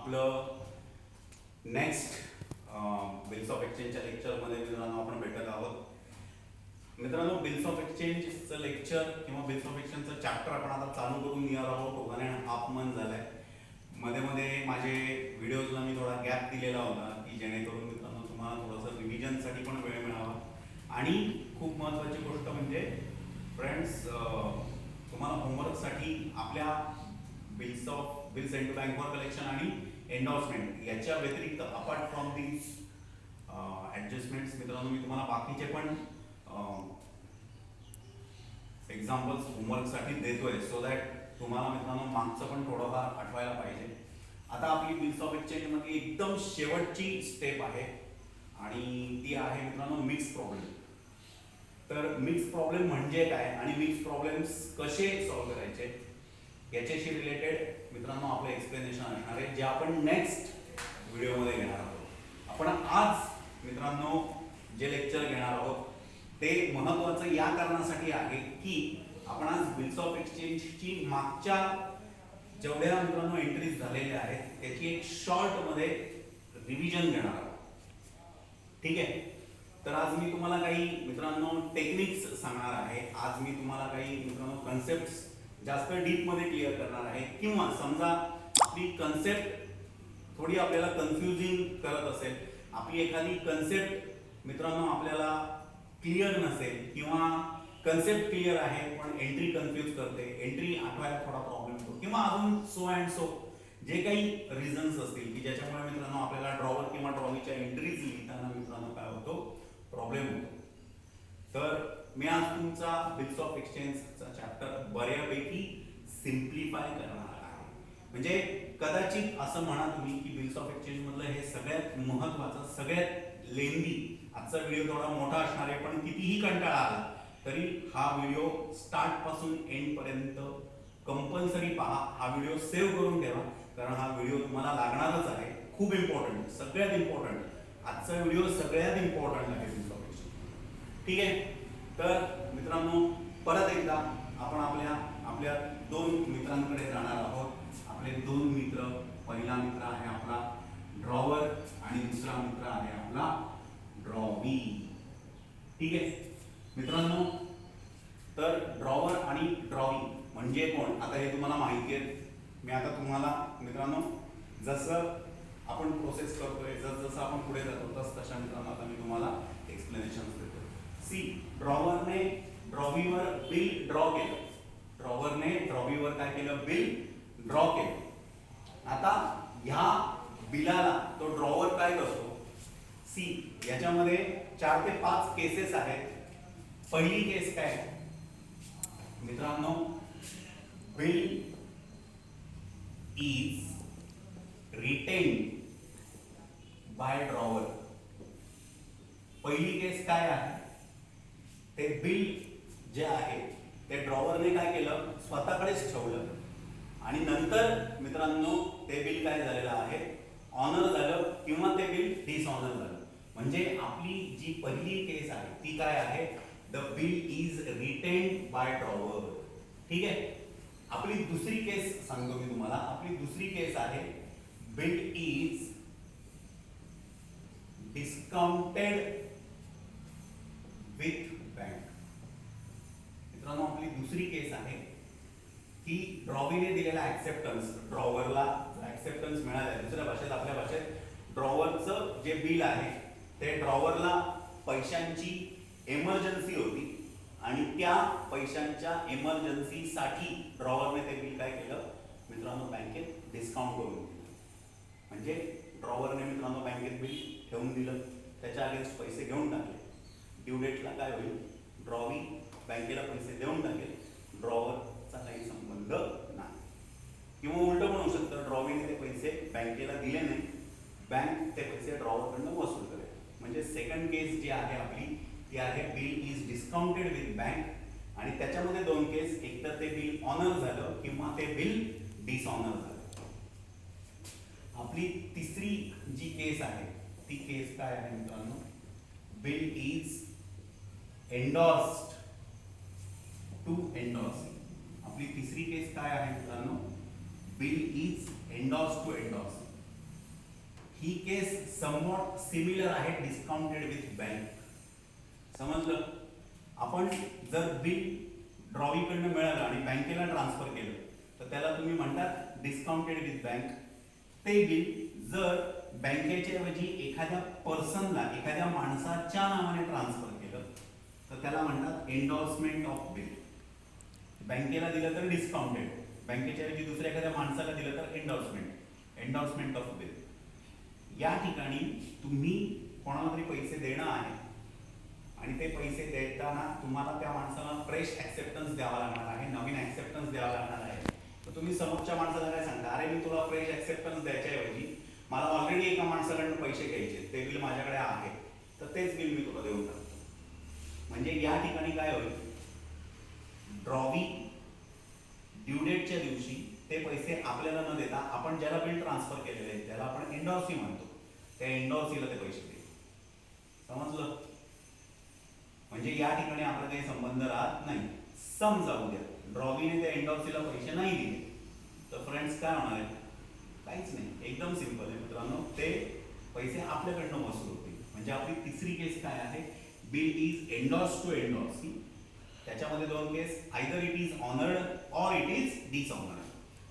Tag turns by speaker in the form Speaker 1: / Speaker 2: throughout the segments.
Speaker 1: आपलं next bills of एक्सचेंजच्या लेक्चरमध्ये मित्रांनो आपण भेटत आहोत. मित्रांनो, बिल्स ऑफ एक्सचेंजचं लेक्चर किंवा बिल्स ऑफ एक्सचेंजचं चॅप्टर आपण आता चालू करून निघालो आहोत. 1.5 मंथ झालाय. मध्ये मध्ये माझे व्हिडिओजला मी थोडा गॅप दिलेला होता की जेणेकरून मित्रांनो तुम्हाला थोडंसं रिव्हिजनसाठी पण वेळ मिळावा. आणि खूप महत्त्वाची गोष्ट म्हणजे फ्रेंड्स, तुम्हाला होमवर्कसाठी आपल्या bills and to bank for collection आणि एन्डॉर्समेंट याच्या व्यतिरिक्त अपार्ट फ्रॉम दीज ॲडजस्टमेंट्स मित्रांनो मी तुम्हाला बाकीचे पण एक्झाम्पल्स होमवर्कसाठी देतोय, सो दॅट तुम्हाला मित्रांनो मागचं पण थोडंफार आठवायला पाहिजे. आता आपली बिल्स ऑफ एक्सचेंजमध्ये एकदम शेवटची स्टेप आहे आणि ती आहे मित्रांनो मिक्स प्रॉब्लेम. तर मिक्स प्रॉब्लेम म्हणजे काय आणि मिक्स प्रॉब्लेम्स कसे सॉल्व्ह करायचे याच्याशी रिलेटेड मित्रांनो आपलं एक्सप्लेनेशन असणार आहे, जे आपण नेक्स्ट व्हिडिओमध्ये घेणार आहोत. आपण आज मित्रांनो जे लेक्चर घेणार आहोत ते महत्त्वाचं या कारणासाठी आहे की आपण आज बिल्स ऑफ एक्सचेंजची मागच्या जेवढ्या मित्रांनो एंट्रीज झालेल्या आहेत त्याची एक शॉर्टमध्ये रिव्हिजन घेणार आहोत. ठीक आहे. तर आज मी तुम्हाला काही मित्रांनो टेक्निक्स सांगणार आहे. आज मी तुम्हाला काही मित्रांनो कन्सेप्ट जास्त डीपमध्ये क्लिअर करणार आहे. किंवा समजा आपली कन्सेप्ट थोडी आपल्याला कन्फ्युजिंग करत असेल, आपली एखादी कन्सेप्ट मित्रांनो आपल्याला क्लिअर नसेल किंवा कन्सेप्ट क्लिअर आहे पण एंट्री कन्फ्यूज करते, एंट्री आठवायला थोडा प्रॉब्लेम होतो किंवा अजून सो अँड सो जे काही रिझन्स असतील की ज्याच्यामुळे मित्रांनो आपल्याला ड्रॉवर किंवा ड्रॉवीच्या एंट्रीज लिहिताना मित्रांनो काय होतो, प्रॉब्लेम होतो. तर मी आज तुमचा बिल्स ऑफ एक्सचेंजचा चॅप्टर बऱ्यापैकी सिम्प्लिफाय करणार आहे. म्हणजे कदाचित असं म्हणा तुम्ही की बिल्स ऑफ एक्सचेंज मधलं हे सगळ्यात महत्त्वाचं, सगळ्यात लेंदी, आजचा व्हिडिओ थोडा मोठा असणार आहे पण कितीही कंटाळा आला तरी हा व्हिडिओ स्टार्ट पासून एंड पर्यंत कंपल्सरी पहा. हा व्हिडिओ सेव्ह करून ठेवा कारण हा व्हिडिओ तुम्हाला लागणारच आहे. खूप इम्पॉर्टंट, सगळ्यात इम्पॉर्टंट, आजचा व्हिडिओ सगळ्यात इम्पॉर्टंट आहे बिल्स ऑफ एक्सचेंज. ठीक आहे. तर मित्रांनो परत एकदा आपण आपल्या दोन मित्रांकडे जाणार आहोत. आपले दोन मित्र, पहिला मित्र आहे आपला ड्रॉवर आणि दुसरा मित्र आहे आपला ड्रॉवी. ठीक आहे मित्रांनो. तर ड्रॉवर आणि ड्रॉवी म्हणजे कोण आता हे तुम्हाला माहिती आहे. मी आता तुम्हाला मित्रांनो जसं आपण प्रोसेस करतोय, जसं आपण पुढे जातो तशा मित्रांनो आता मी तुम्हाला एक्सप्लेनेशन देतो. सी, ड्रॉवरने ड्रॉवीवर बिल ड्रॉ केलं. ड्रॉवरने ड्रॉवीवर काय केलं, बिल ड्रॉ केलं. आता ह्या बिलाला तो ड्रॉवर काय करतो, सी याच्यामध्ये 4 ते 5 केसेस आहेत. पहिली केस काय मित्रांनो, bill is retained by drawer. पहिली केस काय आहे, ते बिल जे आहे ते ड्रॉवरने काय केलं, स्वतःकडेच ठेवलं आणि नंतर मित्रांनो ते बिल काय झालेलं आहे, ऑनर झालं किंवा ते बिल डिसऑनर झालं. म्हणजे आपली जी पहिली केस आहे ती काय आहे, the bill is retained by drawer. ठीक आहे. आपली दुसरी केस सांगतो मी तुम्हाला. आपली दुसरी केस आहे bill is discounted with bank. मित्रांनो आपली दुसरी केस आहे की ड्रॉवीने दिलेला ऍक्सेप्टन्स, ड्रॉवरला ऍक्सेप्टन्स मिळाला दुसऱ्या भाषेत, आपल्या भाषेत ड्रॉवरचं जे बिल आहे ते ड्रॉवरला पैशांची एमर्जन्सी होती आणि त्या पैशांच्या एमर्जन्सीसाठी ड्रॉवरने ते बिल काय केलं मित्रांनो, बँकेत डिस्काउंट करून दिलं. म्हणजे ड्रॉवरने मित्रांनो बँकेत बिल ठेवून दिलं, त्याच्या अगेन्स्ट पैसे घेऊन टाकले. ड्यू डेटला काय होईल, ड्रॉवी बँकेला पैसे देऊन टाकेल, ड्रॉवरचा काही संबंध नाही. किंवा उलट म्हणू शकतं, ड्रॉवीने ते पैसे बँकेला दिले नाही, बँक ते पैसे ड्रॉवरकडनं वसूल करेल. म्हणजे सेकंड केस जी आहे आपली ती आहे bill is discounted with bank आणि त्याच्यामध्ये दोन केस, एक तर ते बिल ऑनर झालं किंवा ते बिल डिसऑनर झालं. आपली तिसरी जी केस आहे ती केस काय आहे मित्रांनो, bill is endorsed to endorsing. आपली तिसरी केस काय आहे मित्रांनो, bill is endorse to endorsing. ही केस समवॉट सिमिलर आहे डिस्काउंटेड विथ बँक. समजलं? आपण जर बिल ड्रॉवीकडनं मिळालं आणि बँकेला ट्रान्सफर केलं तर त्याला तुम्ही म्हणतात डिस्काउंटेड विथ बँक. ते बिल जर बँकेच्या ऐवजी एखाद्या पर्सनला, एखाद्या माणसाच्या नावाने ट्रान्सफर केलं तर त्याला म्हणतात एन्डॉर्समेंट ऑफ बिल. बँकेला दिलं तर डिस्काउंटेड, बँकेच्या ऐवजी दुसऱ्या एखाद्या माणसाला दिलं तर एन्डॉर्समेंट ऑफ बिल. या ठिकाणी तुम्ही कोणाला तरी पैसे देणं आहे आणि ते पैसे देताना तुम्हाला त्या माणसाला फ्रेश ऍक्सेप्टन्स द्यावा लागणार आहे, नवीन ऍक्सेप्टन्स द्यावा लागणार आहे. तर तुम्ही समोरच्या माणसाला काय सांगता, अरे मी तुला फ्रेश ऍक्सेप्टन्स द्यायच्याऐवजी मला ऑलरेडी एका माणसाकडून पैसे घ्यायचे, ते बिल माझ्याकडे आहे, तर तेच बिल मी तुला देऊन टाकतो. म्हणजे या ठिकाणी काय होईल, ड्रॉवी ड्यू डेटच्या दिवशी ते पैसे आपल्याला न देता आपण ज्याला बिल ट्रान्सफर केलेले आहे त्याला आपण एन्डॉर्सी म्हणतो, त्या एन्डॉर्सीला ते पैसे देईल. समजलं? म्हणजे या ठिकाणी आपला काही संबंध राहत नाही. समजा उद्या ड्रॉवीने त्या एन्डॉर्सीला पैसे नाही दिले तर फ्रेंड्स काय होणार आहे? काहीच नाही. एकदम सिंपल आहे मित्रांनो, ते पैसे आपल्याकडनं वसूल होतील. म्हणजे आपली तिसरी केस काय आहे, bill is endorse to endorsee. त्याच्यामध्ये दोन case, either it is honoured or it is dishonoured.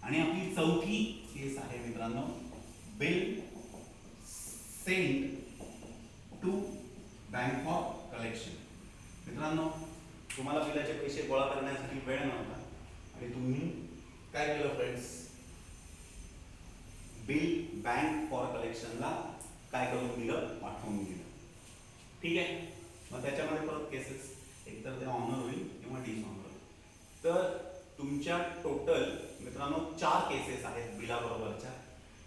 Speaker 1: आणि आपली चौथी केस आहे मित्रांनो, bill send to bank of collection. मित्रांनो, तुम्हाला बिलाचे पैसे गोळा करण्यासाठी वेळ नव्हता आणि तुम्ही काय केलं फ्रेंड्स, बिल बँक फॉर कलेक्शनला काय करून दिलं, पाठवून दिलं. ठीक आहे. मग त्याच्यामध्ये परत केसेस, एकतर ते ऑनर होईल किंवा डिसऑनर होईल. तर तुमच्या टोटल मित्रांनो 4 केसेस आहेत बिलाबरोबरच्या.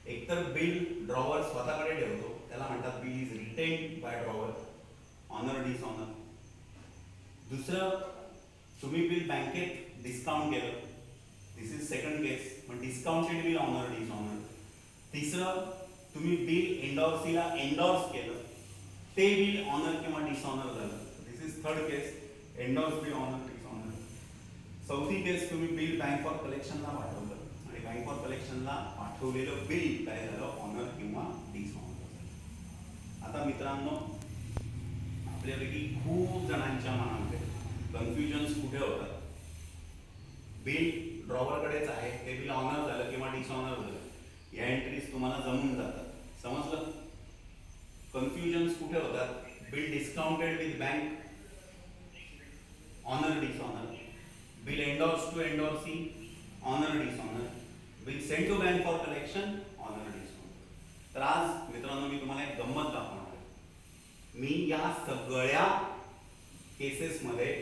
Speaker 1: एकतर बिल ड्रॉवर स्वतःकडे ठेवतो, त्याला म्हणतात bill is retained by drawer, honour dishonour. दुसरं, तुम्ही बिल बँकेत डिस्काउंट केलं, दिस इज सेकंड केस, मग डिस्काउंटेड बिल ऑनर डिसऑनर. तिसरं, तुम्ही बिल एन्डॉर्सीला एन्डॉर्स केलं, ते बिल ऑनर किंवा डिसऑनर झालं, this is third case, endorse bill honour dishonour. चौथी केस, तुम्ही बिल बँक फॉर कलेक्शनला पाठवलं आणि बँक फॉर कलेक्शनला पाठवलेलं बिल काय झालं, ऑनर किंवा डिसऑनर झालं. आता मित्रांनो, आपल्यापैकी खूप जणांच्या मनामध्ये कन्फ्युजन्स कुठे होतात, बिल ड्रॉवरकडेच आहे, ते बिल ऑनर झालं किंवा डिसऑनर झालं, या एंट्रीज तुम्हाला जमून जातात. समजलं? कन्फ्युजन्स कुठे होतात, bill discounted with bank, honour dishonour, bill endorse to endorsee, honour dishonour, bill send to bank for collection, honour dishonour. तर आज मित्रांनो मी तुम्हाला एक गंमत दाखवणार आहे. मी या सगळ्या केसेसमध्ये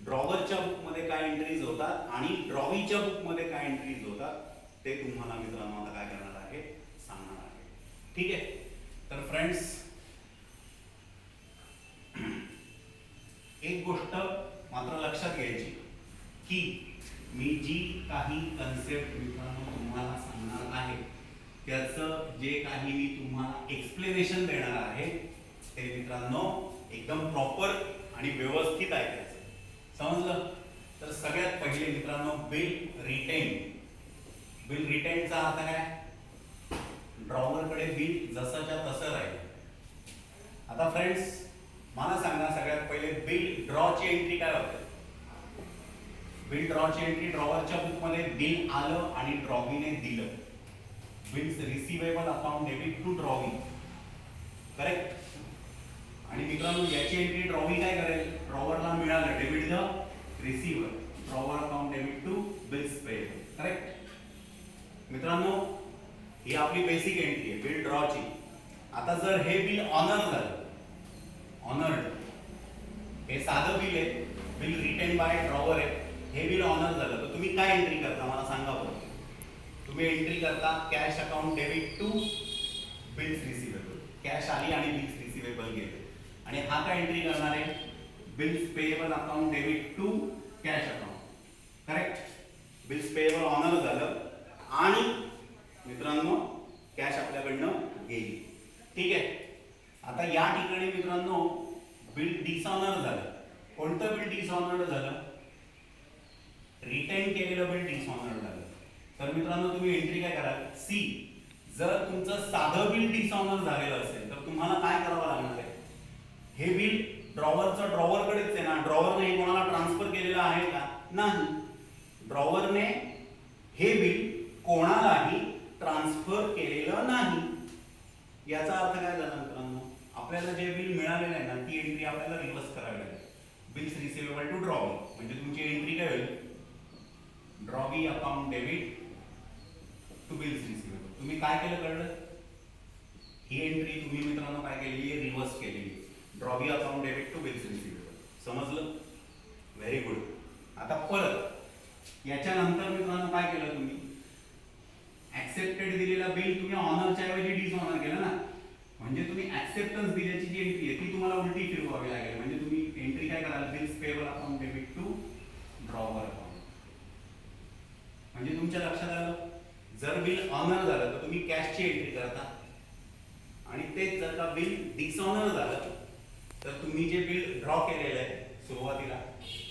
Speaker 1: ड्रॉवरच्या बुकमध्ये काय एंट्रीज होतात आणि ड्रॉवीच्या बुकमध्ये काय एंट्रीज होतात ते तुम्हाला मित्रांनो आता काय करणार आहे, सांगणार आहे. ठीक आहे. तर फ्रेंड्स, एक गोष्ट मात्र लक्षात घ्यायची की मी जी काही कन्सेप्ट मित्रांनो तुम्हाला सांगणार आहे त्याचं जे काही मी तुम्हाला एक्सप्लेनेशन देणार आहे ते मित्रांनो एकदम प्रॉपर आणि व्यवस्थित ऐकायचं. समजलं? तर सगळ्यात पहिले मित्रांनो, बिल रिटेन. बिल रिटेनचा अर्थ काय, ड्रॉवरकडे बिल जसंच्या तसं राहील. आता फ्रेंड्स मला सांगा, सगळ्यात पहिले बिल ड्रॉची एंट्री काय होते. बिल ड्रॉची एंट्री, ड्रॉवरच्या बुकमध्ये बिल आलं आणि ड्रॉवीने दिलं, bills receivable account debit to drawee, correct. आणि मित्रांनो याची एंट्री ड्रॉवी काय करेल, ड्रॉवरला मिळालं, debit the receiver, drawer account debit to bills paid, correct. मित्रांनो ही आपली बेसिक एंट्री आहे बिल ड्रॉची. आता जर हे बिल ऑनर झालं, ऑनर्ड, हे साधं बिल आहे, बिल रिटेन बाय ड्रॉवर आहे, हे बिल ऑनर झालं तर तुम्ही काय एंट्री करता मला सांगा बरं. तुम्ही एंट्री करता cash account debit to bills receivable, cash आली आणि बिल्स रिसिवेबल गेले. आणि हा काय एंट्री करणार आहे, bills payable account debit to cash account, correct. Bills payable honour झालं आणि मित्रांनो कॅश आपल्याकडनं गेली. ठीक आहे. आता या ठिकाणी मित्रांनो बिल डिसऑनर झालं. कोणतं बिल डिसऑनर झालं, रिटेन केलेलं बिल डिसऑनर झालं. तर मित्रांनो तुम्ही एंट्री काय कराल, सी जर तुमचं साधं बिल डिसऑनर झालेलं असेल तर तुम्हाला काय करावं लागणार आहे, हे बिल ड्रॉवरचं ड्रॉवरकडेच आहे ना, ड्रॉवरने कोणाला ट्रान्सफर केलेलं आहे का, नाही. ड्रॉवरने हे बिल कोणालाही ट्रान्सफर केलेलं नाही. याचा अर्थ काय झाला मित्रांनो, आपल्याला जे बिल मिळालेलं आहे ना ती एंट्री आपल्याला रिव्हर्स करावी लागेल. बिल्स रिसिवेबल टू ड्रॉवी, म्हणजे तुमची एंट्री काय होईल, drawee account debit to bills receivable. तुम्ही काय केलं कळलं, ही एंट्री तुम्ही मित्रांनो काय केली आहे, रिव्हर्स केलेली. Drawee account debit to bills receivable. समजलं, व्हेरी गुड. आता परत याच्यानंतर मित्रांनो काय केलं तुम्ही, ऍक्सेप्टेड दिलेला बिल तुम्ही ऑनरच्या ऐवजी डिसऑनर केलं ना, म्हणजे तुम्ही ऍक्सेप्टन्स दिल्याची जी एंट्री आहे ती तुम्हाला उलटी फिरवावी लागेल. म्हणजे तुम्ही एंट्री काय कराल, bills payable account debit to drawer account. म्हणजे तुमच्या लक्षात आलं, जर बिल ऑनर झालं तर तुम्ही कॅशची एंट्री करता, आणि तेच जर का बिल डिसऑनर झालं तर तुम्ही जे बिल ड्रॉ केलेलं आहे सुरुवातीला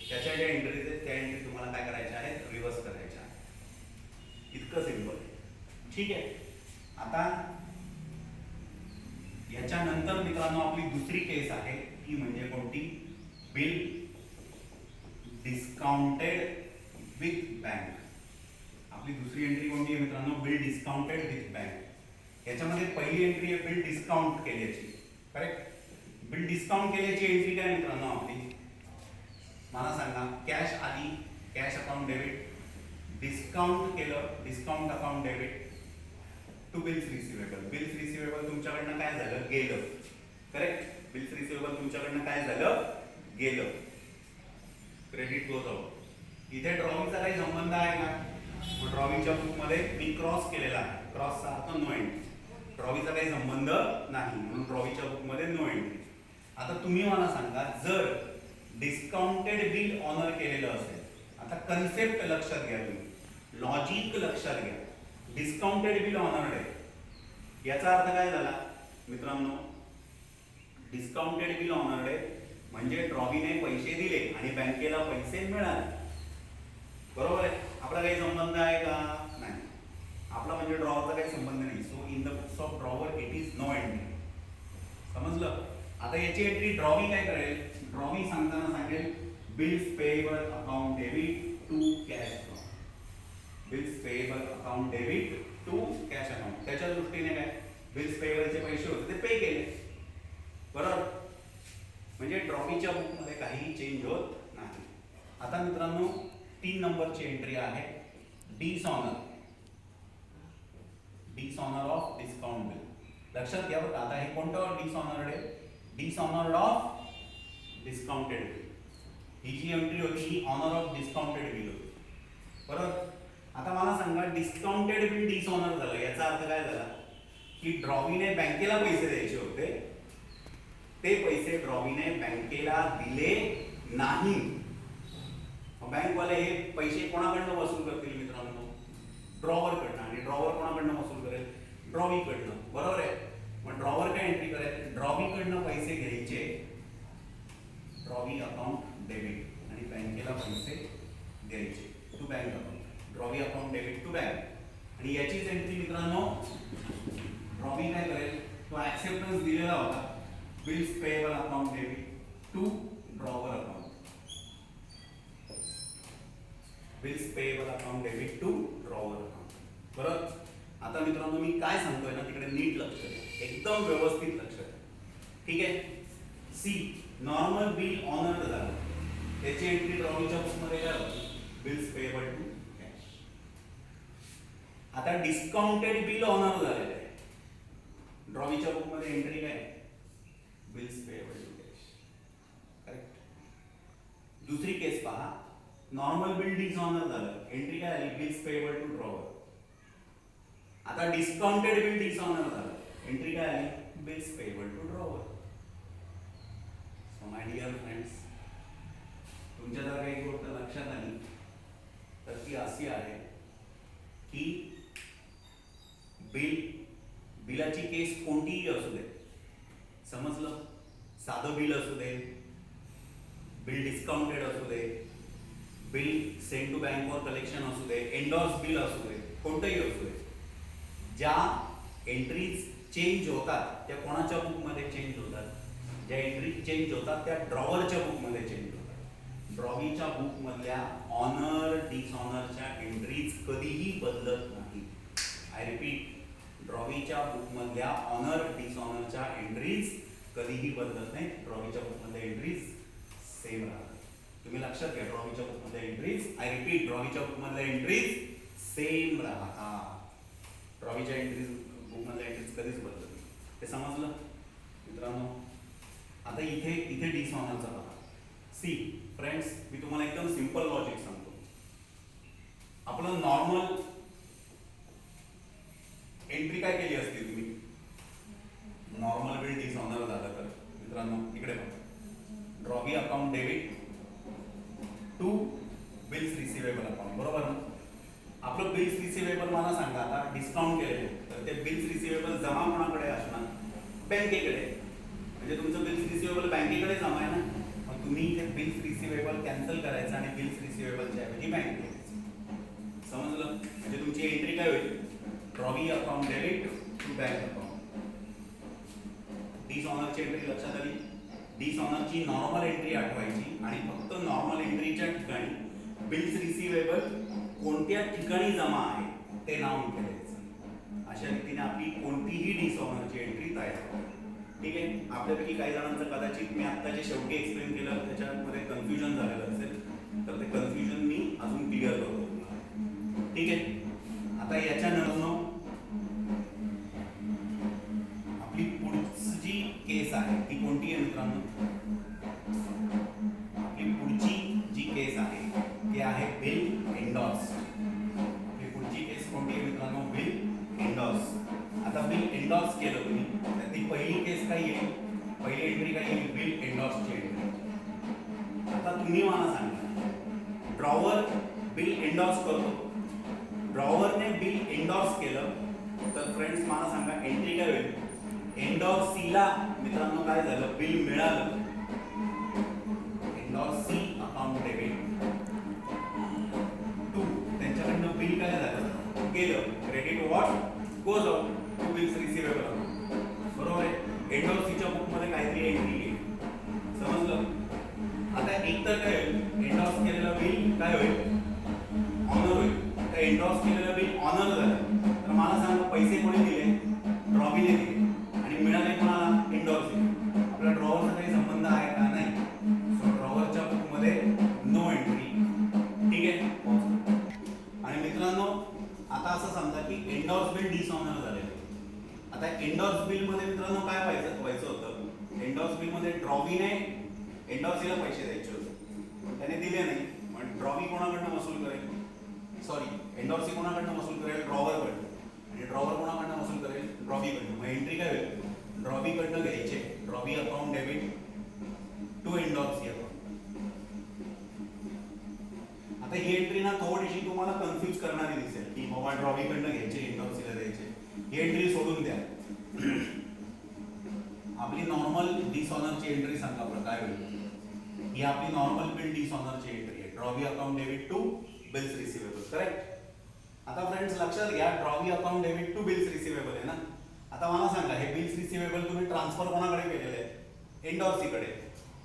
Speaker 1: त्याच्या ज्या एंट्रीज आहेत त्या एंट्री तुम्हाला काय करायच्या आहेत, रिव्हर्स करायच्या आहेत. इतकं सिंपल. ठीक आहे. आता याच्यानंतर मित्रांनो आपली दुसरी केस आहे, ती म्हणजे कोणती, बिल डिस्काउंटेड विथ बँक. आपली दुसरी एंट्री कोणती आहे मित्रांनो, बिल डिस्काउंटेड विथ बँक. याच्यामध्ये पहिली एंट्री आहे बिल डिस्काउंट केल्याची, करेक्ट. बिल डिस्काउंट केल्याची एंट्री काय मित्रांनो आपली, मला सांगा, कॅश आली, कॅश अकाउंट डेबिट, डिस्काउंट केलं, discount account debit to bills receivable. Bills receivable तुमच्याकडनं काय झालं, गेलं, करेक्ट. बिल्स रिसिवेबल तुमच्याकडनं काय झालं, गेलं, क्रेडिट क्लोज आउट. इथे ड्रॉविंगचा काही संबंध आहे का, ड्रॉविंगच्या बुकमध्ये मी क्रॉस केलेला आहे, क्रॉसचा अर्थ नो एंट्री. ड्रॉविंगचा काही संबंध नाही म्हणून ड्रॉविंगच्या बुकमध्ये नो एंट्री. आता तुम्ही मला सांगा, जर डिस्काउंटेड बिल ऑनर केलेलं असेल, आता कन्सेप्ट लक्षात घ्या तुम्ही, लॉजिक लक्षात घ्या. डिस्काउंटेड बिल ऑनर्ड आहे, याचा अर्थ काय झाला मित्रांनो, डिस्काउंटेड बिल ऑनर्ड आहे म्हणजे ड्रॉवीने पैसे दिले आणि बँकेला पैसे मिळाले, बरोबर आहे. आपला काही संबंध आहे का, नाही. आपला म्हणजे ड्रॉवरचा काही संबंध नाही. So in the books of drawer it is no entry. समजलं. आता याची एंट्री ड्रॉवी काय करेल, ड्रॉवी सांगताना सांगेल bills payable account debit to cash account. Bills payable account debit to cash account. त्याच्या दृष्टीने काय, बिल्स पेएबलचे पैसे होते ते पे केले, बरोबर. म्हणजे ड्रॉवीच्या बुकमध्ये काहीही चेंज होत नाही. आता मित्रांनो 3 नंबरची एंट्री आहे dishonour. Dishonour of discount bill. लक्षात घ्या बघा, आता हे कोणतं डिसऑनर्ड आहे, डिसऑनर्ड ऑफ डिस्काउंटेड बिल. ही जी एंट्री होती ही ऑनर ऑफ डिस्काउंटेड बिल होती, बरोबर. आता मला सांगा, डिस्काउंटेड बिल डिसऑनर झालं, याचा अर्थ काय झाला की ड्रॉवीने बँकेला पैसे द्यायचे होते, ते पैसे ड्रॉवीने बँकेला दिले नाही. बँकवाले हे पैसे कोणाकडनं वसूल करतील मित्रांनो, ड्रॉवरकडनं. आणि ड्रॉवर कोणाकडनं वसूल करेल, ड्रॉवीकडनं, बरोबर आहे. मग ड्रॉवर काय एंट्री करेल, ड्रॉवीकडनं पैसे घ्यायचे, ड्रॉवी अकाउंट डेबिट, आणि बँकेला पैसे द्यायचे to bank account. Drawee account debit to bank. आणि याचीच एंट्री मित्रांनो ड्रॉवी काय करेल, तो ऍक्सेप्टन्स दिलेला होता, bills payable account debit to drawer account. Bills payable account debit to drawer account, बरोबर. आता मित्रांनो मी काय सांगतोय ना तिकडे नीट लक्ष द्या, एकदम व्यवस्थित लक्ष द्या, ठीक आहे. सी, नॉर्मल बिल ऑनर्ड झालं, त्याची एंट्री ड्रॉविंगच्या बुकमध्ये काय होती, बिल्स पेएबल टू कॅश. आता डिस्काउंटेड बिल ऑनर झालेलं आहे, ड्रॉविंगच्या बुकमध्ये एंट्री काय, bills payable to cash, correct. दुसरी केस पहा, नॉर्मल बिल डिसऑनर झालं, एंट्री काय आली, बिल्स पेएबल टू ड्रॉवर. आता डिस्काउंटेड बिल डिसऑनर झालं, एंट्री काय आली, bills payable to drawer. So my dear friends, तुमच्या जर काही गोष्ट लक्षात आली तर ती अशी आहे की बिलाची केस कोणतीही असू दे, समजलं. साधं बिल असू दे, बिल डिस्काउंटेड असू दे, bill send to bank for collection असू दे, एंडोर्स बिल असू दे, कोणतंही असू दे, ज्या एंट्रीज चेंज होतात त्या कोणाच्या बुकमध्ये चेंज होतात? ज्या एंट्रीज चेंज होतात त्या ड्रॉवरच्या बुकमध्ये चेंज होतात. ड्रॉवीच्या बुकमधल्या ऑनर डिसऑनरच्या एंट्रीज कधीही बदलत नाही. आय रिपीट, ड्रॉवीच्या बुकमधल्या ऑनर डिसऑनरच्या एंट्रीज कधीही बदलत नाही. ड्रॉवीच्या बुकमधल्या एंट्रीज सेम राहतात. तुम्ही लक्षात घ्या, ड्रॉवीच्या बुकमधल्या एंट्रीज, आय रिपीट, ड्रॉवीच्या बुकमधल्या एंट्रीज सेम राहतात. ड्रॉवीच्या एंट्रीज बुकमधल्या एंट्रीज कधीच बदलत नाही. हे समजलं मित्रांनो? आता इथे इथे डिसऑनरचा बघा. सी फ्रेंड्स, मी तुम्हाला एकदम सिंपल लॉजिक सांगतो. आपलं नॉर्मल एंट्री काय केली असती तुम्ही? नॉर्मल बिल डिसऑनर झालं तर मित्रांनो इकडे बघा, drawee account debit to bills receivable account, बरोबर ना? आपलं बिल्स रिसिवेबल मला सांगा, आता डिस्काउंट केलेले तर ते बिल्स रिसिवेबल जमा कोणाकडे असणार? बँकेकडे. म्हणजे तुमचं बिल्स रिसिवेबल बँकेकडे जमा आहे ना, मग तुम्ही ते बिल्स रिसिवेबल कॅन्सल करायचं आणि बिल्स रिसिवेबलच्या ऐवजी बँकेकडे. समजलं? म्हणजे तुमची एंट्री काय होईल? Drawee account debit to bank account. डिसऑनरची एंट्री लक्षात आली? डिसऑनरची नॉर्मल एंट्री आठवायची आणि फक्त नॉर्मल एंट्रीच्या ठिकाणी बिल्स रिसिवेबल कोणत्या ठिकाणी जमा आहे ते नाव इथे द्यायचं. अशा रीतीने आपली कोणतीही डिसऑनरची एंट्री तयार होते. ठीक आहे? आपल्यापैकी काही जणांचं कदाचित मी आता जे शेवटी एक्सप्लेन केलं त्याच्यामध्ये कन्फ्युजन झालेलं असेल, तर ते कन्फ्युजन मी अजून क्लिअर करतो. ठीक आहे? आता याच्यानंतर आपली पुढची जी केस आहे ती कोणती आहे मित्रांनो? आपली पुढची जी केस आहे ती आहे बिल एंडॉर्स. आपली पुढची केस कोणती आहे मित्रांनो? बिल एंडॉर्स. आता बिल एंडॉर्स केलं तुम्ही तर ती पहिली केस काय येईल? पहिली एंट्री काय येईल? बिल एंडॉर्सची एंट्री. आता तुम्ही मला सांगा, ड्रॉवर बिल एंडॉर्स करतो, ड्रॉवरने बिल एंडॉर्स केलं तर फ्रेंड्स मला सांगा एंट्री काय होईल? एंडॉर्स सी ला मित्रांनो काय झालं? बिल मिळालं. Endorsee account debit to, त्यांच्याकडनं बिल काय झालं? गेलं. Credit what goes out to bills receivable account. बरोबर आहे? एंडॉर्स सीच्या बुकमध्ये काहीतरी एंट्री येईल. समजलं? आता एक तर काय होईल? एंडॉर्स केलेलं बिल काय होईल? ऑनर होईल. तर एंडॉर्स केलेलं बिल ऑनर झालं तर मला सांगा पैसे कोणी दिले? ड्रॉवीने दिले. आणि मिळाले कोणाला? एंडॉर्सने. आपल्या ड्रॉवरचा काही संबंध आहे का? नाही. सो ड्रॉवरच्या बुकमध्ये नो एंट्री. ठीक आहे? आणि मित्रांनो आता असं समजा की एंडॉर्स बिल डिसऑनर झालेलं. आता एंडॉर्स बिल मध्ये मित्रांनो काय व्हायचं होतं? एंडॉर्स बिल मध्ये ड्रॉवीने एंडॉर्सीला पैसे द्यायचे होते, त्याने दिले नाही. मग ड्रॉवी कोणाकडनं वसूल करेल? सॉरी, एंडॉर्सी कोणाकडनं वसूल करेल? ड्रॉवरकडनं. आणि ड्रॉवर कोणाकडनं वसूल करेल? ड्रॉवीकडनं. मग एंट्री काय होईल? ड्रॉवीकडनं घ्यायचे, drawee account debit to endorsee account. आता ही एंट्री ना थोडीशी तुम्हाला कन्फ्यूज करणारी दिसेल की बाबा ड्रॉवीकडनं घ्यायचे, एंडॉर्सीला द्यायचे. ही एंट्री सोडून द्या. आपली नॉर्मल डिसऑनरची एंट्री सांगा बरं काय होईल? ही आपली नॉर्मल बिल डिसऑनरची एंट्री आहे. Drawee account debit to bills receivable. Correct? आता फ्रेंड्स लक्षात घ्या, drawee account debit to bills receivable आहे ना. आता मला सांगा हे बिल्स रिसिवेबल तुम्ही ट्रान्सफर कोणाकडे केलेले आहे? एंडॉर्सीकडे.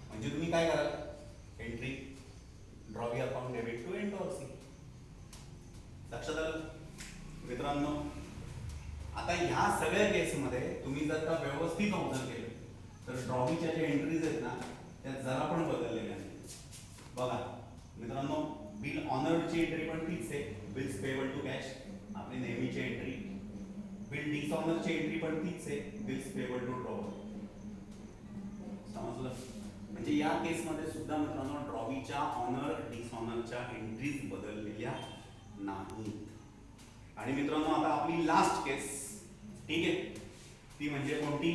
Speaker 1: म्हणजे तुम्ही काय कराल? Entry drawee account debit to endorsee. लक्षात आलं मित्रांनो? आता ह्या सगळ्या केसमध्ये तुम्ही जर का व्यवस्थित ऑब्झर्व केलं तर ड्रॉवीच्या ज्या एंट्रीज आहेत ना त्या जरा पण बदललेल्या नाही. बघा मित्रांनो, बिल ऑनरची एंट्री पण तीच आहे, बिल्स पेएबल टू कॅश आपली नेहमीची एंट्री. बिल डिसऑनरची एंट्री पण तीच आहे, बिल्स पेएबल टू ड्रॉवर. समजलं? म्हणजे या केसमध्ये सुद्धा मित्रांनो ड्रॉवीच्या ऑनर डिसऑनरच्या एंट्रीज बदललेल्या नाहीत. आणि मित्रांनो आता आपली लास्ट केस, ठीक आहे, ती म्हणजे कोणती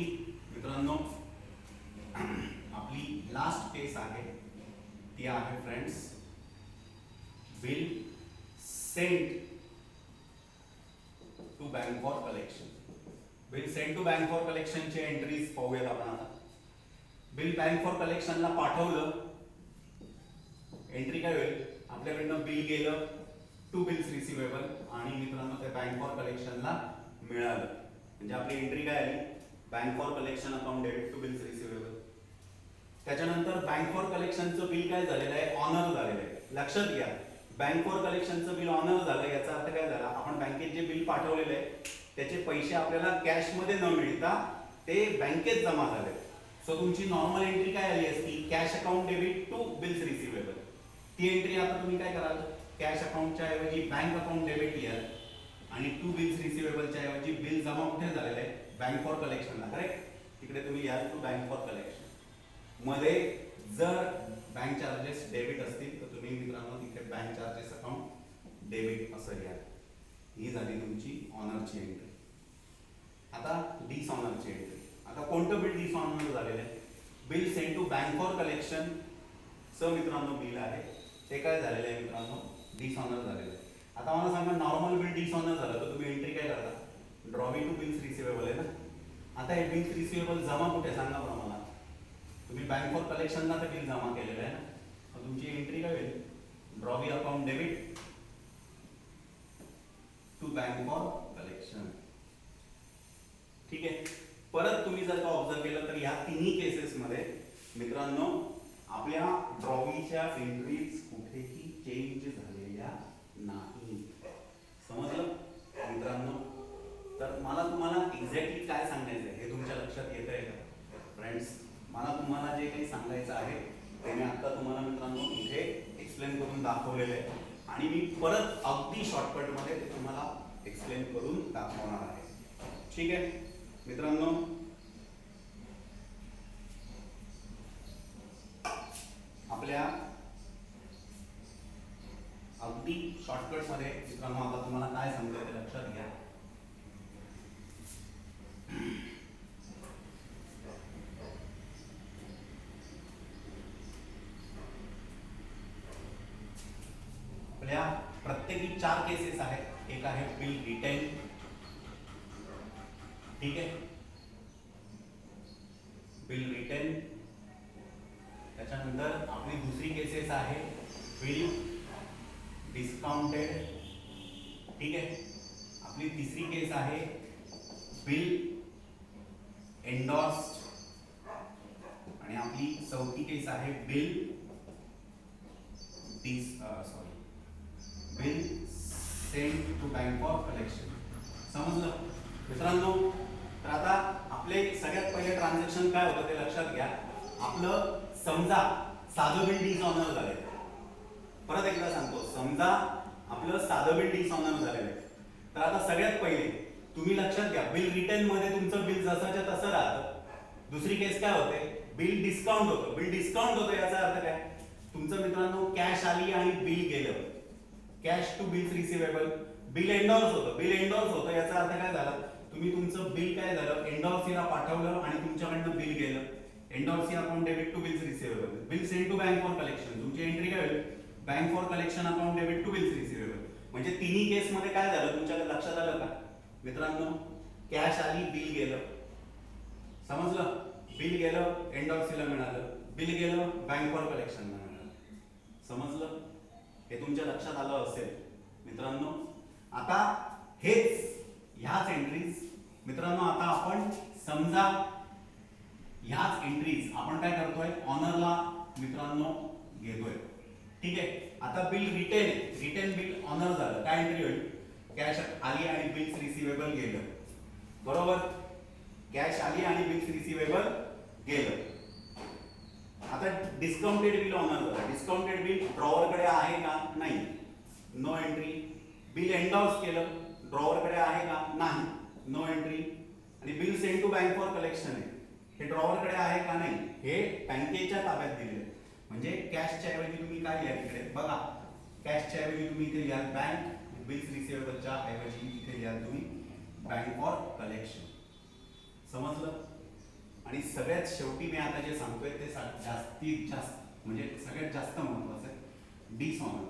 Speaker 1: मित्रांनो? आपली लास्ट केस आहे ती आहे friends bill sent to bank for collection. Bill sent to bank for कलेक्शनचे एंट्रीज पाहूयात आपण आता. बिल बँक फॉर कलेक्शनला पाठवलं, एंट्री काय होईल? आपल्याकडनं बिल गेलं टू बिल्स रिसिवेबल आणि मित्रांनो ते बँक फॉर कलेक्शनला मिळालं. म्हणजे आपली एंट्री काय आली, bank for collection account debit to bills receivable. त्याच्यानंतर बँक फॉर कलेक्शनचं बिल काय झालेलं आहे, ऑनर झालेलं आहे. लक्षात घ्या, बँक फॉर कलेक्शनचं बिल ऑनर झालं याचा अर्थ काय झाला, आपण बँकेत जे बिल पाठवलेलं आहे त्याचे पैसे आपल्याला कॅशमध्ये न मिळता ते बँकेत जमा झाले. सो तुमची नॉर्मल एंट्री काय आली असती, cash account debit to bills receivable. ती एंट्री आता तुम्ही काय कराल, कॅश अकाउंटच्या ऐवजी बँक अकाउंट डेबिट याल आणि टू बिल्स रिसिवेबलच्या ऐवजी बिल जमा कुठे झालेलं आहे, बँक फॉर कलेक्शनला. करेक्ट, तिकडे तुम्ही याल टू बँक फॉर कलेक्शन. मध्ये जर बँक चार्जेस डेबिट असतील तर तुम्ही मित्रांनो तिथे बँक चार्जेस अकाउंट डेबिट असं घ्या. ही झाली तुमची ऑनरची एंट्री. आता डिसऑनरची एंट्री. आता कोणतं बिल डिसऑनर झालेलं आहे, bill send to bank for collection च मित्रांनो बिल आहे ते काय झालेलं आहे मित्रांनो, डिसऑनर झालेलं आहे. आता मला सांगा, नॉर्मल बिल डिसऑनर झालं तर तुम्ही एंट्री काय करता, ड्रॉवी टू बिल्स रिसिवेबल आहे ना. आता हे बिल्स रिसिवेबल जमा कुठे सांगा बरं मला, तुम्ही बँक फॉर कलेक्शनला तर बिल जमा केलेलं आहे ना, तर तुमची एंट्री काय होईल, drawee account debit to bank for collection. ठीक आहे. परत तुम्ही जर का ऑब्झर्व केलं तर या तिन्ही केसेसमध्ये मित्रांनो आपल्या ड्रॉवीच्या एंट्रीज कुठेही चेंज झालेल्या नाही. समजलं मित्रांनो. तर मला तुम्हाला एक्झॅक्टली काय सांगायचं आहे हे तुमच्या लक्षात येत आहे का फ्रेंड्स. मला तुम्हाला जे काही सांगायचं आहे ते मी आता तुम्हाला मित्रांनो इथे एक्सप्लेन करून दाखवलेलं आहे आणि मी परत अगदी शॉर्टकटमध्ये ते तुम्हाला एक्सप्लेन करून दाखवणार आहे. ठीक आहे मित्रांनो. आपल्या अगदी शॉर्टकटमध्ये मित्रांनो आता तुम्हाला काय सांगतोय ते लक्षात घ्या. आपल्या प्रत्येकी 4 केसेस आहेत. एक आहे बिल रिटेन, ठीक आहे, बिल रिटेन. त्याच्यानंतर आपली दुसरी केसेस आहे बिल डिस्काउंटेड, ठीक आहे. आपली तिसरी केस आहे बिल एंडोर्स्ड आणि आपली चौथी केस आहे bill bill send to bank for collection. समजलं मित्रांनो. तर आता आपले सगळ्यात पहिले ट्रान्झॅक्शन काय होतं ते लक्षात घ्या. आपलं समजा साधं बिल डिसऑनर झालंय. परत एकदा सांगतो, समजा आपलं साधं बिल डिसऑनर झालेलं आहे. तर आता सगळ्यात पहिले तुम्ही लक्षात घ्या, बिल रिटर्न मध्ये तुमचं बिल जसाच्या तसं राहतं. दुसरी केस काय होते, बिल डिस्काउंट होतं. बिल डिस्काउंट होतं याचा अर्थ काय, तुमचं मित्रांनो कॅश आली आणि बिल गेलं, cash to bills receivable. Bill endorse होतं, बिल एंडोर्स होतं याचा अर्थ काय झाला, तुम्ही तुमचं बिल काय झालं एंडोर्सीला पाठवलं आणि तुमच्याकडनं बिल गेलं. Endorsee account debit to bills receivable. Bill send to bank for collection, तुमची एंट्री काय होईल, bank for collection account debit to bills receivable. म्हणजे तिन्ही केस मध्ये काय झालं तुमच्या लक्षात आलं का मित्रांनो, कॅश आली बिल गेलं. समजलं, बिल गेलं एंडोर्सीला मिळालं, बिल गेलं बँक फॉर कलेक्शनला मिळालं. समजलं, हे तुमच्या लक्षात आलं असेल मित्रांनो. आता हेच ह्याच एंट्रीज मित्रांनो आता आपण समजा ह्याच एंट्रीज आपण काय करतोय, ऑनरला मित्रांनो घेतोय. ठीक आहे. आता bill retain, retain bill honour झालं, काय एंट्री होईल, कॅश आली आणि बिल्स रिसिवेबल गेलं. बरोबर, कॅश आली आणि बिल्स रिसिवेबल गेलं. आता डिस्काउंटेड बिल ऑनर झालं. डिस्काउंटेड बिल ड्रॉवर कडे आहे का, नाही, नो एंट्री. बिल एंडोर्स केलं, ड्रॉवर कडे आहे का, नाही, नो एंट्री. आणि bill send to bank for collection आहे, हे ड्रॉवर कडे आहे का, नाही, हे बँकेच्या ताब्यात दिलेलं आहे. म्हणजे कॅशच्या ऐवजी तुम्ही काय लिहा इकडे बघा, कॅशच्या ऐवजी तुम्ही इथे लिहा बँक, बिल्स रिसिवेबलच्या ऐवजी इथे लिहा तुम्ही बँक फॉर कलेक्शन. समजलं. आणि सगळ्यात शेवटी मी आता जे सांगतोय ते जास्तीत जास्त म्हणजे सगळ्यात जास्त महत्वाचं आहे, डिसऑनर.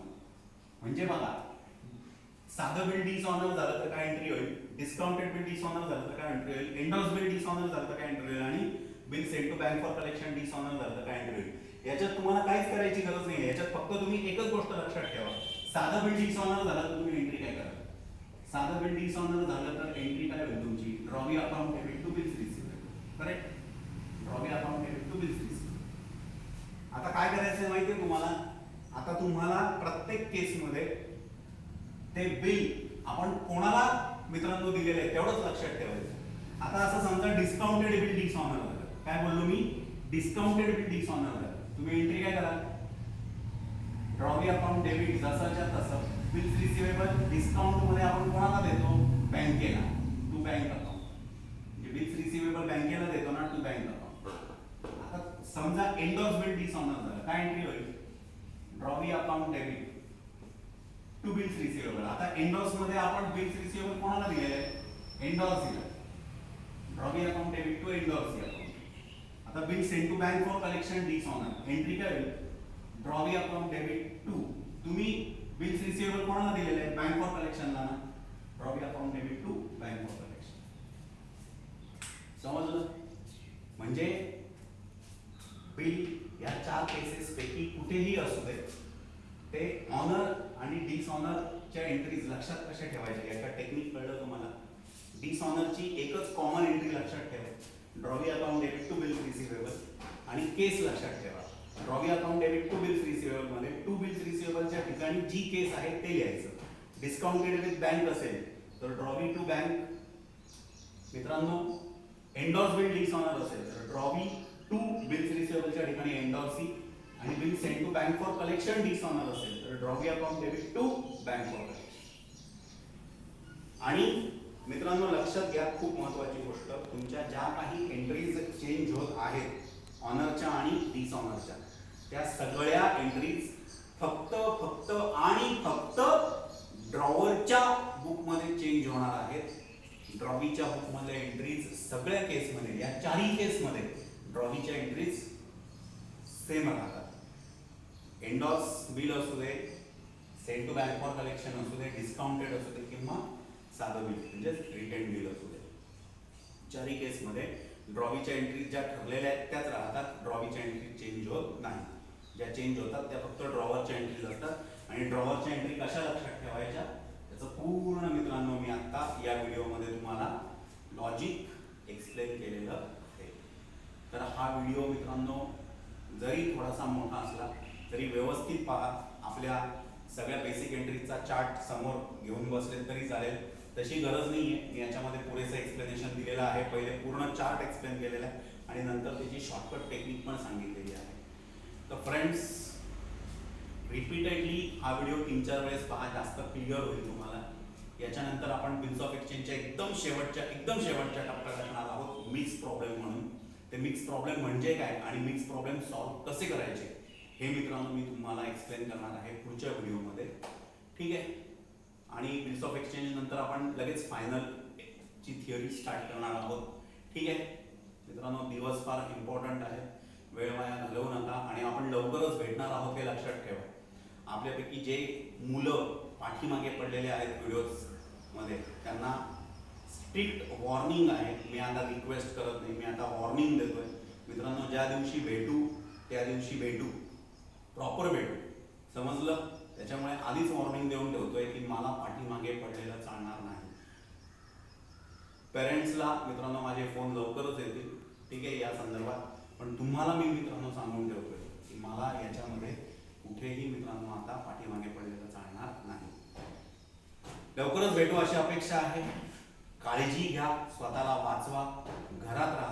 Speaker 1: म्हणजे बघा, साधं बिल डिसऑनर झालं तर काय एंट्री होईल, डिस्काउंटेड बिल डिसऑनर झालं तर काय एंट्री होईल, एंडोर्स बिल डिसऑनर झालं तर काय एंट्री होईल आणि bill send to bank for collection dishonour झालं तर काय एंट्री होईल. याच्यात तुम्हाला काहीच करायची गरज नाही. याच्यात फक्त तुम्ही एकच गोष्ट लक्षात ठेवा, साधं बिल डिसऑनर झालं तर तुम्ही एंट्री काय करा, साधं बिल डिसऑनर झालं तर एंट्री काय होईल तुमची, drawee account debit to bills receivable, correct, drawee account debit to bills receivable. आता काय करायचं आहे माहिती आहे तुम्हाला, आता तुम्हाला प्रत्येक केसमध्ये ते बिल आपण कोणाला मित्रांनो दिलेलं आहे तेवढंच लक्षात ठेवायचं. आता असं समजा डिस्काउंटेड बिल डिसऑनर झालं, काय बोललो मी, डिस्काउंटेड बिल डिसऑनर झालं, तुम्ही एंट्री काय कराल, ड्रॉवी अकाउंट डेबिट जसाच्या तसं बिल्स रिसिव्हेबल डिस्काउंट मध्ये आपण कोणाला देतो, बँकेला, टू बँक अकाउंट, म्हणजे बिल्स रिसिव्हेबल बँकेला देतो ना, टू बँक अकाउंट. आता समजा एंडोर्स बिल डिसऑनर झालं, काय एंट्री होईल, drawee account debit to bills receivable. आता एंडोर्स मध्ये आपण बिल्स रिसिव्हेबल कोणाला दिलेले आहे, एंडोर्स दिला, drawee account debit to endorse account. आता bill send to bank for collection dishonour, entry काय होईल, ड्रॉवी अकाउंट डेबिट टू, तुम्ही बिल्स रिसिव्हेबल कोणाला दिलेले आहे, बँक फॉर कलेक्शनला ना, drawee account debit to bank for collection. समजलं, म्हणजे बिल या 4 केसेस पैकी कुठेही असू दे, ते ऑनर आणि डिसऑनरच्या एंट्रीज लक्षात कशा ठेवायच्या, याचा टेक्निक कळलं तुम्हाला. डिसऑनरची एकच कॉमन एंट्री लक्षात ठेवा, drawee account debit to bills receivable, आणि केस लक्षात ठेवा. Drawee account debit to bills receivable मध्ये टू बिल्स रिसिव्हेबलच्या ठिकाणी जी केस आहे ते लिहायचं. डिस्काउंटेड विथ बँक असेल तर ड्रॉवी टू बँक, मित्रांनो एंडोर्स बिल डिसऑनर असेल तर ड्रॉवी टू बिल्स रिसिव्हेबलच्या ठिकाणी एंडोर्सी, आणि bill send to bank for collection dishonour असेल तर drawee account debit to bank for collection. आणि मित्रांनो लक्षात घ्या, खूप महत्त्वाची गोष्ट, तुमच्या ज्या काही एंट्रीज चेंज होत आहेत ऑनरच्या आणि डिसऑनरच्या, त्या सगळ्या एंट्रीज फक्त आणि फक्त ड्रॉवरच्या बुकमध्ये चेंज होणार आहेत. ड्रॉवीच्या बुकमधल्या एंट्रीज सगळ्या केसमध्ये, या 4ही केसमध्ये ड्रॉवीच्या एंट्रीज सेम राहतात. एंडोर्स बिल असू दे, send to bank for collection असू दे, डिस्काउंटेड असू दे, किंवा साधं बिल म्हणजे रिटेन बिल असू दे, 4ही केसमध्ये ड्रॉवीच्या एंट्रीज ज्या ठरलेल्या आहेत त्याच राहतात, ड्रॉवीच्या एंट्री चेंज होत नाही. ज्या चेंज होतात त्या फक्त ड्रॉवरच्या एंट्रीज असतात. आणि ड्रॉवरच्या एंट्री कशा लक्षात ठेवायच्या त्याचं पूर्ण मित्रांनो मी आता या व्हिडिओमध्ये तुम्हाला लॉजिक एक्सप्लेन केलेलं आहे. तर हा व्हिडिओ मित्रांनो जरी थोडासा मोठा असला तरी व्यवस्थित पहा. आपल्या सगळ्या बेसिक एंट्रीजचा चार्ट समोर घेऊन बसले तरी चालेल, तशी गरज नाही आहे. मी याच्यामध्ये पुरेसं एक्सप्लेनेशन दिलेलं आहे. पहिले पूर्ण चार्ट एक्सप्लेन केलेला आहे आणि नंतर त्याची शॉर्टकट टेक्निक पण सांगितलेली आहे. तर फ्रेंड्स, रिपीटेडली हा व्हिडिओ 3-4 वेळेस पहा, जास्त क्लिअर होईल तुम्हाला. याच्यानंतर आपण बिल्स ऑफ एक्सचेंजच्या एकदम शेवटच्या टप्प्यात असणार आहोत, मिक्स प्रॉब्लेम म्हणून. ते मिक्स प्रॉब्लेम म्हणजे काय आणि मिक्स प्रॉब्लेम सॉल्व्ह कसे करायचे हे मित्रांनो मी तुम्हाला एक्सप्लेन करणार आहे पुढच्या व्हिडिओमध्ये, ठीक आहे. आणि बिल्स ऑफ एक्सचेंज नंतर आपण लगेच फायनल ची थिअरी स्टार्ट करणार आहोत, ठीक आहे मित्रांनो. दिवस फार इम्पॉर्टंट आहे, वेळ वाया घालवू नका आणि आपण लवकरच भेटणार आहोत हे लक्षात ठेवा. आपल्यापैकी जे मुलं पाठीमागे पडलेले आहेत व्हिडिओज मध्ये त्यांना स्ट्रिक्ट वॉर्निंग आहे. मी आता रिक्वेस्ट करत नाही, मी आता वॉर्निंग देतोय मित्रांनो. ज्या दिवशी भेटू त्या दिवशी भेटू, प्रॉपर भेटू, समजलं. त्याच्यामुळे आधीच वॉर्निंग देऊन ठेवतोय की मला पाठीमागे पडलेलं चालणार नाही. पेरेंट्सला मित्रांनो माझे फोन लवकरच येतील, ठीक आहे, या संदर्भात. पण तुम्हाला मी मित्रांनो सांगून ठेवतोय की मला याच्यामध्ये कुठेही मित्रांनो आता पाठीमागे पडलेलं चालणार नाही. लवकरच भेटू अशी अपेक्षा आहे. काळजी घ्या, स्वतःला वाचवा, घरात राहा.